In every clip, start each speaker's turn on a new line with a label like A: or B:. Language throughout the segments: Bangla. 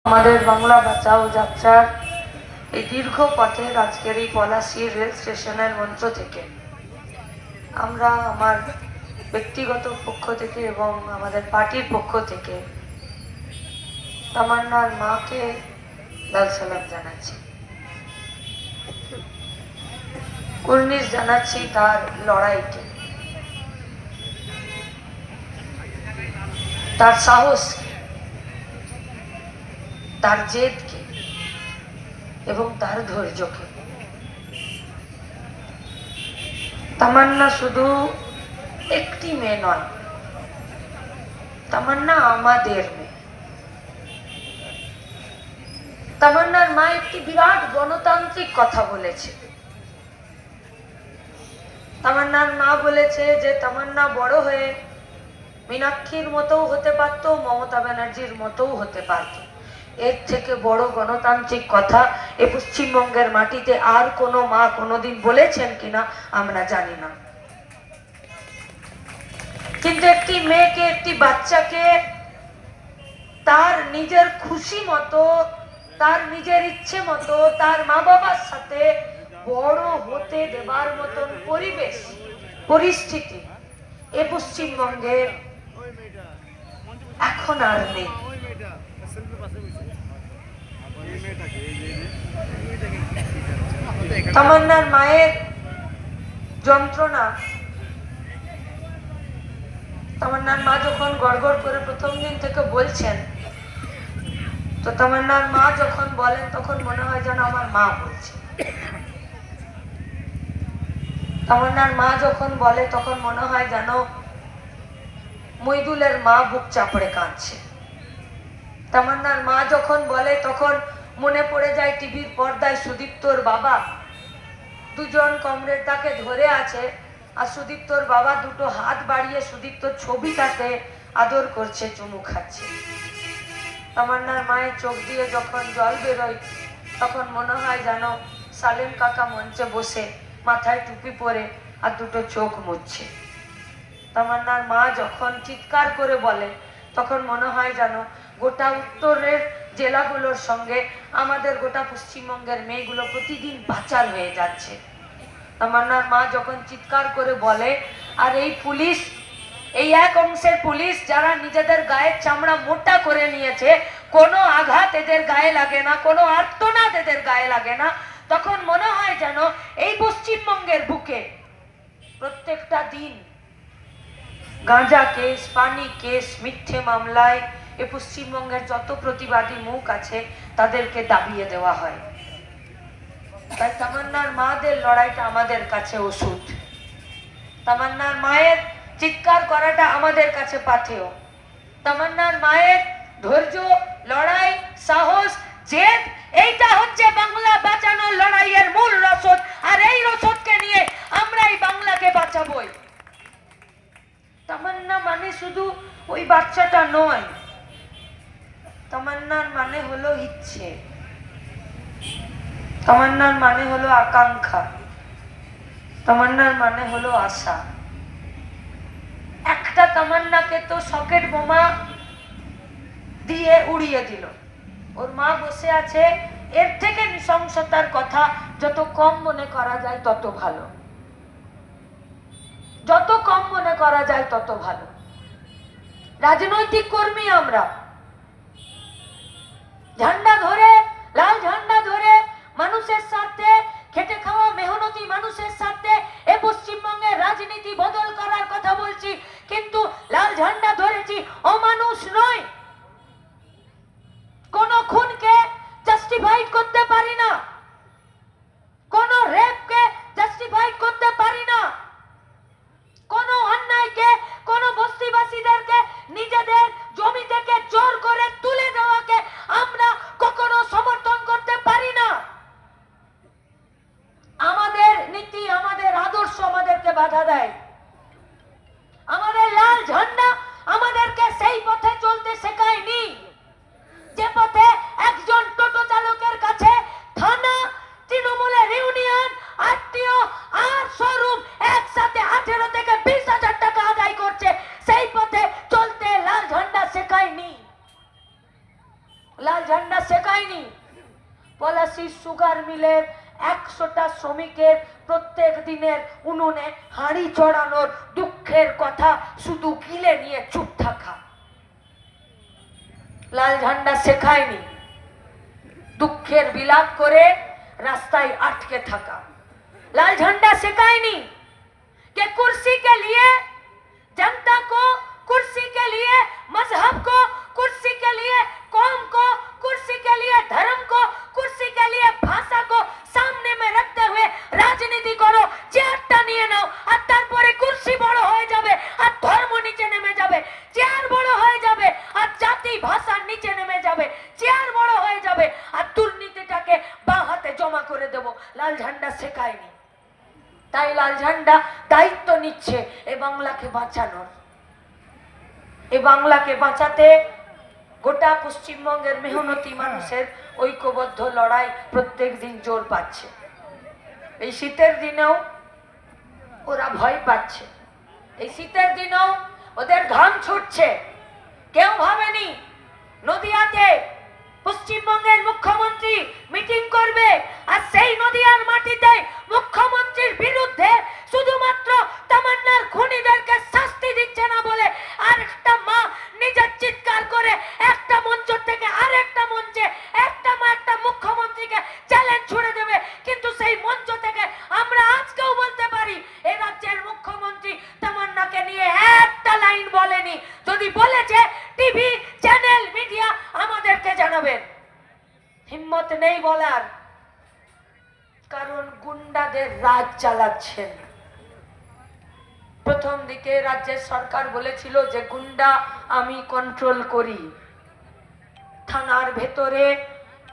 A: আমাদের বাংলা বাঁচাও যাত্রার এই দীর্ঘ পথের আজকের এই পলাশী রেল স্টেশনের মঞ্চ থেকে আমরা আমার ব্যক্তিগত পক্ষ থেকে এবং আমাদের পার্টির পক্ষ থেকে তামান্নার মাকে লাল সালাম জানাচ্ছি, কুর্নিশ জানাচ্ছি তার লড়াইকে, তার সাহসকে, তার জেদকে এবং তার ধৈর্যকে। তামান্না শুধু একটি মেয়ে নয়, তামান্না আমাদের মেয়ে। তামান্নার মা একটি বিরাট গণতান্ত্রিক কথা বলেছে। তামান্নার মা বলেছে যে তামান্না বড় হয়ে মীনাক্ষীর মতোও হতে পারত, মমতা ব্যানার্জির মতোও হতে পারত। এর থেকে বড় গণতান্ত্রিক কথা এ পশ্চিমবঙ্গের মাটিতে আর কোনো মা কোনোদিন বলেছেন কিনা আমরা জানি না। কিন্তু একটি মেয়েকে, একটি বাচ্চাকে তার নিজের খুশি মতো, তার নিজের ইচ্ছে মতো, তার মা বাবার সাথে বড় হতে দেবার মতন পরিবেশ, পরিস্থিতি এ পশ্চিমবঙ্গে এখন আর নেই। তামান্নার মায়ের যন্ত্রণা, তামান্নার মা যখন গড়গড় করে প্রথম দিন থেকে বলছেন, তো তামান্নার মা যখন বলেন তখন মনে হয় যেন আমার মা বলছে। তামান্নার মা যখন বলে তখন মনে হয় যেন মইদুলের মা বুক চাপড়ে কাঁদছে। তামান্নার মা যখন বলে তখন মনে পড়ে যায় টিভির পর্দায় সুদীপ্তর বাবা দুজন কমরেড তাকে ধরে আছে, আর সুদীপ্তর বাবা দুটো হাত বাড়িয়ে সুদীপ্তর ছবিটাতে আদর করছে, চুমু খাচ্ছে। তামান্নার মায়ের চোখ দিয়ে যখন জল বেরোয় তখন মনে হয় যেন সালেম কাকা মঞ্চে বসে মাথায় টুপি পরে আর দুটো চোখ মুছছে। তামান্নার মা যখন চিৎকার করে বলে তখন মনে হয় যেন গোটা উত্তরের জেলাগুলোর সঙ্গে আমাদের গোটা পশ্চিমবঙ্গের মেয়েগুলো প্রতিদিন পাচার হয়ে যাচ্ছে। তামান্নার মা যখন চিৎকার করে বলে, আর এই পুলিশ, এই এক অংশের পুলিশ যারা নিজেদের গায়ের চামড়া মোটা করে নিয়েছে, কোনো আঘাত এদের গায়ে লাগে না, কোনো আর্তনাদ এদের গায়ে লাগে না, তখন মনে হয় যেন এই পশ্চিমবঙ্গের বুকে প্রত্যেকটা দিন গাঁজা কেস, পানি কেস, মিথ্যে মামলায় এ পশ্চিমবঙ্গের যত প্রতিবাদী মুখ আছে তাদেরকে দাবিয়ে দেওয়া হয়। তাই তামান্নার মাদের লড়াইটা আমাদের কাছে ওষুধ, তামান্নার মায়ের চিৎকার করাটা আমাদের কাছে পাথেয়, তামান্নার মায়ের ধৈর্য, লড়াই, সাহস, জেদ, এইটা হচ্ছে বাংলা বাঁচানোর লড়াইয়ের মূল রসদ। আর এই রসদকে নিয়ে আমরা এই বাংলাকে বাঁচাবই। তামান্না মানে শুধু ওই বাচ্চাটা নয়, তামান্নার মানে হলো ইচ্ছে, তামান্নার মানে হলো আকাঙ্ক্ষা, তামান্নার মানে হলো আশা। একটা তামান্নাকে তো সকেট বোমা দিয়ে উড়িয়ে দিল, ওর মা বসে আছে। এর থেকে নৃশংসতার কথা যত কম মনে করা যায় তত ভালো, যত কম মনে করা যায় তত ভালো। রাজনৈতিক কর্মী আমরা, ঝান্ডা ধরে, লাল ঝান্ডা ধরে মানুষের সাথে, খেটে খাওয়া মেহনতি মানুষের সাথে এ পশ্চিমবঙ্গের রাজনীতি বদল করার কথা বলছি, কিন্তু লাল ঝান্ডা ধরেছি অমানুষ নয়। কোন খুনকে জাস্টিফাইড করতে পারি না, কোন রেপকে জাস্টিফাইড করতে পারি না, কোন অন্যায়কে, কোন বস্তিবাসীদেরকে নিজেদের জমি থেকে জোর করে তুলে দেওয়াকে আমরা ঝান্ডা শেখায়নি। পলাশির সুগার মিলের 100টা শ্রমিকের প্রত্যেক দিনের উনুনে হাঁড়ি চড়ানোর দুঃখের কথা শুধু গিলে নিয়ে চুপ থাকা। লাল ঝান্ডা শেখায়নি দুঃখের বিলাপ করে रास्ताय अटके थका। लाल झंडा सिखाएनी कि कुर्सी के लिए जनता को, कुर्सी के लिए मजहब को, कुर्सी के लिए कौम को, कुर्सी के लिए धर्म को, कुर्सी के लिए भाषा को सामने में रखते हुए राजनीति करो। চেয়ারটা নিয়ে নাও আর তারপরে কুর্সি বড় হয়ে যাবে আর ধর্ম নিচে নেমে যাবে। চেয়ার বড় হয়ে যাবে আর জাতি ভাষা নিচে নেমে যাবে। চেয়ার বড় হয়ে যাবে আর দুর্নীতিটাকে বাঁ হাতে জমা করে দেব। লাল ঝান্ডা শেখায়নি। তাই লাল ঝান্ডা দায়িত্ব নিচ্ছে এ বাংলাকে বাঁচানোর। এ বাংলাকে বাঁচাতে গোটা পশ্চিমবঙ্গের মেহনতি মানুষের ঐক্যবদ্ধ লড়াই প্রত্যেক দিন জোর পাচ্ছে। এই শীতের দিনেও ওরা ভয় পাচ্ছে। এই শীতের দিনেও ওদের ঘাম ছুটছে। কেউ ভাবেনি নদিয়াতে পশ্চিমবঙ্গের মুখ্যমন্ত্রী মিটিং করবে আর সেই নদিয়ার মাটিতে মুখ্যমন্ত্রীর বিরুদ্ধে শুধুমাত্র তামান্নার খুনিদেরকে শাস্তি দিচ্ছে না বলে আর একটা মা নিজের চিৎকার করে একটা মঞ্চ থেকে আরেকটা মঞ্চে একটা মা একটা মুখ্যমন্ত্রীকে চ্যালেঞ্জ ছুড়ে দেবে। কিন্তু সেই মঞ্চ থেকে আমরা আজকেও বলতে পারি এই রাজ্যের মুখ্যমন্ত্রী তামান্নাকে নিয়ে একটা লাইন বলেনি। যদি বলেছে টিভি চ্যানেল মিডিয়া আমাদেরকে জানাবেন। হিম্মত নেই বলার, কারণ গুন্ডাদের রাজ চালাচ্ছেন। প্রথম দিকে রাজ্যের সরকার বলেছিল যে গুন্ডা আমি কন্ট্রোল করি। থানার ভেতরে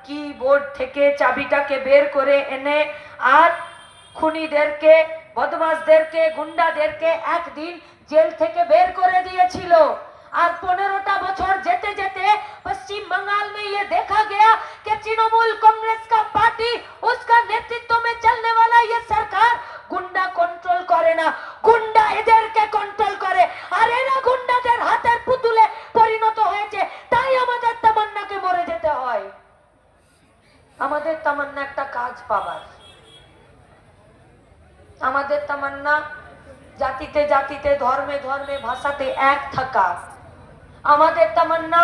A: কি বোর্ড থেকে চাবিটাকে বের করে এনে আর খুনিদেরকে, বদমাশদেরকে, গুন্ডাদেরকে একদিন জেল থেকে বের করে দিয়েছিল। আর 15টা বছর যেতে যেতে पश्चिम बंगाल में ये देखा गया कि तृणमूल कांग्रेस का पार्टी, उसका नेतृत्व में चलने वाला ये सरकार गुंडा कंट्रोल करे ना, गुंडा এদেরকে कंट्रोल करे। আর এরা গুন্ডাদের হাতের পুতুলে পরিণত হয়েছে। তাই আমাদের তামান্নাকে মরে যেতে হয়। আমাদের তামান্না একটা কাজ পাবার। আমাদের তামান্না জাতিতে জাতিতে, ধর্মে ধর্মে, ভাষাতে এক থাকা। আমাদের তামান্না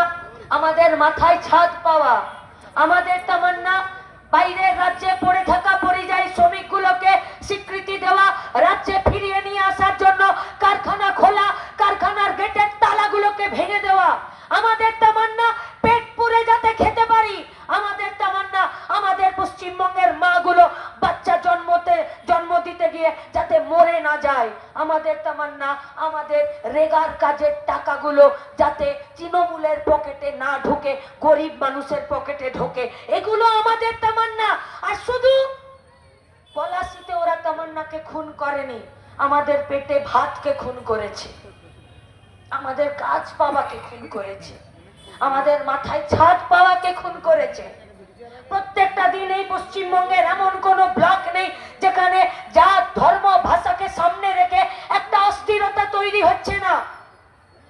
A: আমাদের মাথায় ছাদ পাওয়া। আমাদের তামান্না বাইরের রাজ্যে পড়ে থাকা পরিযায়ী শ্রমিকগুলোকে স্বীকৃতি দেওয়া, রাজ্যে ফিরিয়ে নিয়ে আসার জন্য কারখানা খোলা, কারখানার গেটের তালাগুলোকে ভেঙে দেওয়া। আমাদের তামান্না পেট পুরে যাতে খেতে পারি। আমাদের তামান্না আমাদের পশ্চিমবঙ্গের মাগুলো বাচ্চা জন্ম দিতে গিয়ে যাতে মরে না যায়। আমাদের তামান্না আমাদের রেগার কাজের টাকাগুলো যাতে তৃণমূলের পকেটে না ঢোকে, গরিব মানুষের পকেটে ঢোকে। এগুলো আমাদের তামান্না। আর শুধু পলাশিতে ওরা তামান্নাকে খুন করেনি, আমাদের পেটে ভাতকে খুন করেছে, আমাদের কাজ পাওয়াকে খুন করেছে, আমাদের মাথায় ছাদ পাওয়াকে খুন করেছে। প্রত্যেকটা দিন এই পশ্চিমবঙ্গের এমন কোন ব্লক নেই যেখানে জাত, ধর্ম, ভাষাকে সামনে রেখে একটা অস্থিরতা তৈরি হচ্ছে না।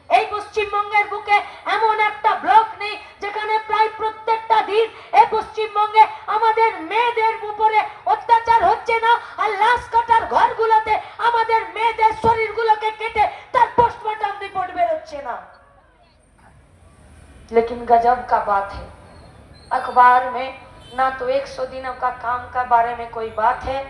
A: এই পশ্চিমবঙ্গের বুকে এমন একটা ব্লক নেই যেখানে প্রায় প্রত্যেকটা দিন এই পশ্চিমবঙ্গে আমাদের মেয়েদের উপরে অত্যাচার হচ্ছে না। আর লাশ কাটার ঘরগুলোতে আমাদের মেয়েদের শরীরগুলোকে কেটে তার পোস্টমর্টম রিপোর্ট বেরোচ্ছে না। लेकिन गजब का बात है, अखबार में ना तो 100 दिनों का काम का बारे में कोई बात है,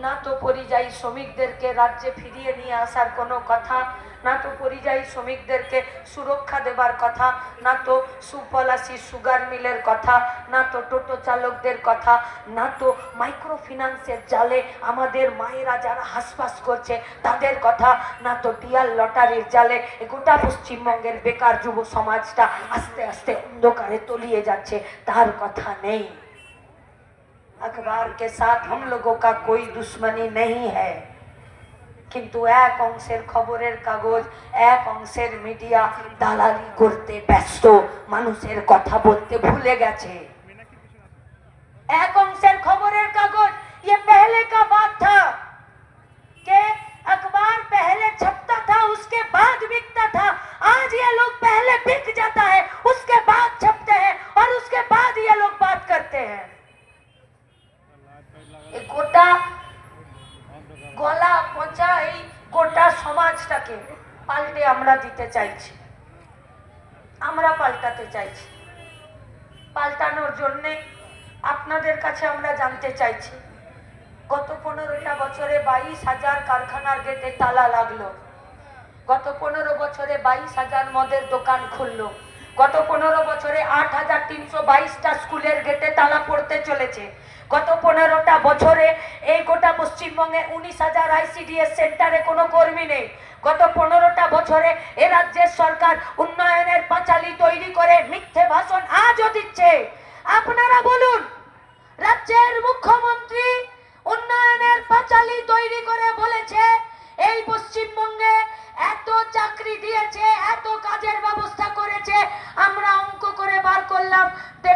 A: ना तो পরিযায়ী শ্রমিকদেরকে রাজ্যে ফিরিয়ে নিয়ে আসার কোনো কথা, না তো পরিযায়ী শ্রমিকদেরকে সুরক্ষা দেবার কথা, না তো সুপলাশি সুগার মিলের কথা, না তো টোটো চালকদের কথা, না তো মাইক্রো ফিন্যান্সের জালে আমাদের মায়েরা যারা হাসপাস করছে তাদের কথা, না তো ডিয়ার লটারির জালে গোটা পশ্চিমবঙ্গের বেকার যুব সমাজটা আস্তে আস্তে অন্ধকারে তলিয়ে যাচ্ছে তার কথা নেই। अखबार के साथ हम लोगों का कोई दुश्मनी नहीं है, किंतु एक अंशेर खबरेर कागज, एक अंशेर मीडिया दालाली करते व्यस्त, मानुषेर कथा बोलते भूले गेছে। एक अंशेर खबरेर कागज, ये पहले का बात था कि अखबार पहले छपता था, उसके बाद बिकता था। आज ये लोग पहले बिक जाता है, उसके बाद छपते हैं और उसके बाद ये लोग बात करते हैं। এই গোটা গলা পচা এই গোটা সমাজটাকে পাল্টে আমরা দিতে চাইছি, আমরা পাল্টাতে চাইছি। পাল্টানোর জন্য আপনাদের কাছে আমরা জানতে চাইছি, গত 15টা বছরে 22,000 কারখানার গেটে তালা লাগলো, গত 15 বছরে 22,000 মদের দোকান খুললো, গত 15 বছরে 8,322টা স্কুলের গেটে তালা পড়তে চলেছে, গত 15টা বছরে এই গোটা পশ্চিমবঙ্গে 19,000 আইসিডিএস সেন্টারে কোনো কর্মী নেই, গত 15টা বছরে এ রাজ্যের সরকার উন্নয়নের পাঁচালী তৈরি করে মিথ্যে ভাষণ আজও দিচ্ছে। আপনারা বলুন, রাজ্যের মুখ্যমন্ত্রী উন্নয়নের পাঁচালী তৈরি করে বলেছে এই পশ্চিমবঙ্গে এত চাকরি দিয়েছে, এত কাজের ব্যবস্থা করেছে, আমরা অঙ্ক করে বার করলাম